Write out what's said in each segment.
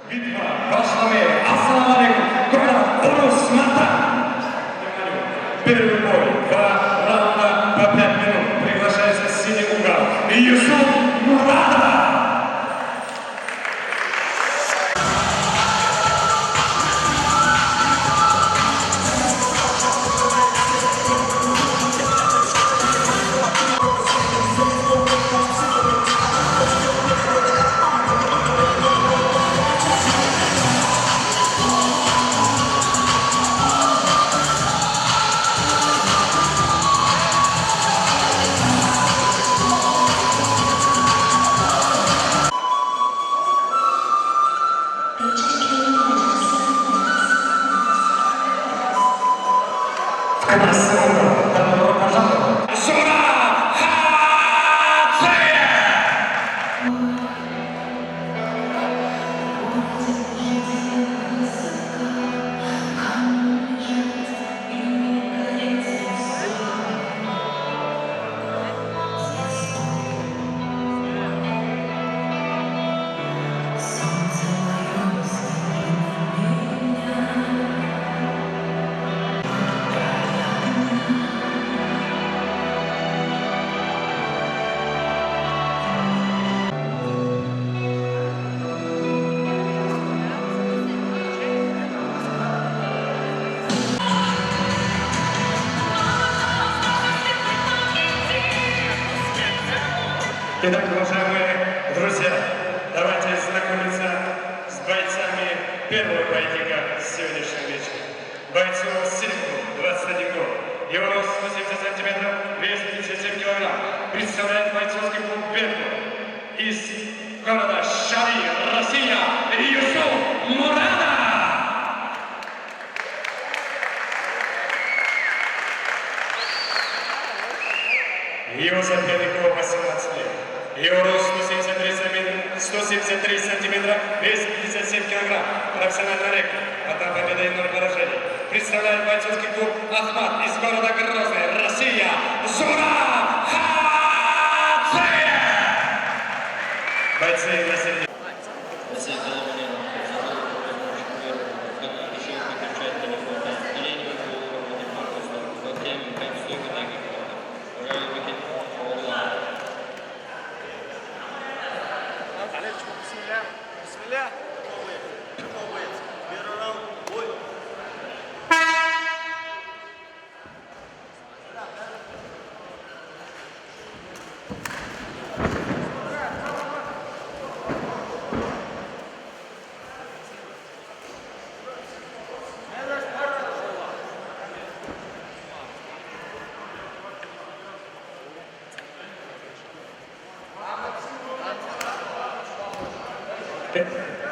Битва пошла мир. Ассаламу алейкум. Город Урус, Мата. Первый бой. 2 раунда по 5 минут. Приглашается в синий угол Юсуф Мурадов. Итак, уважаемые друзья, давайте знакомиться с бойцами первого поединка сегодняшнего вечера. Бойцу сильному, 21 год, его рост 170 сантиметров, вес 57 килограмм, представляет бойцовский клуб «Беркут» из города Шали, Россия, Юсуф Мурадов. Его сопернику 18 лет. Его рост 173 сантиметра, вес 57 килограмм. Профессиональный рекорд. Одна победа и 0 поражений. Представляет бойцовский клуб «Ахмат» из города Грозный, Россия, Зура Хацеев. Бойцы на середине.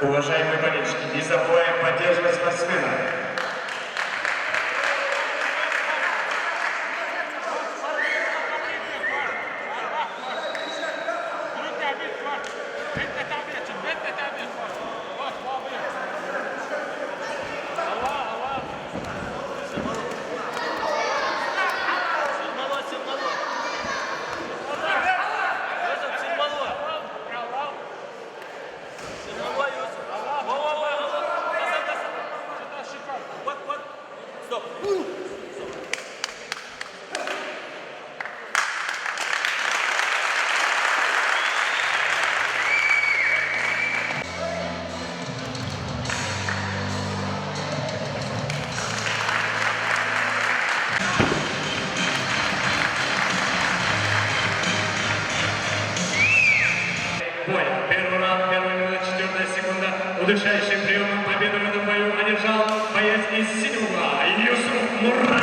Уважаемые болельщики, не забываем поддерживать спортсмена. Первый раунд, первая минута, 4 секунда. Удушающим приемом победу в этом бою одержал боец из синего угла Юсуф Мурадов.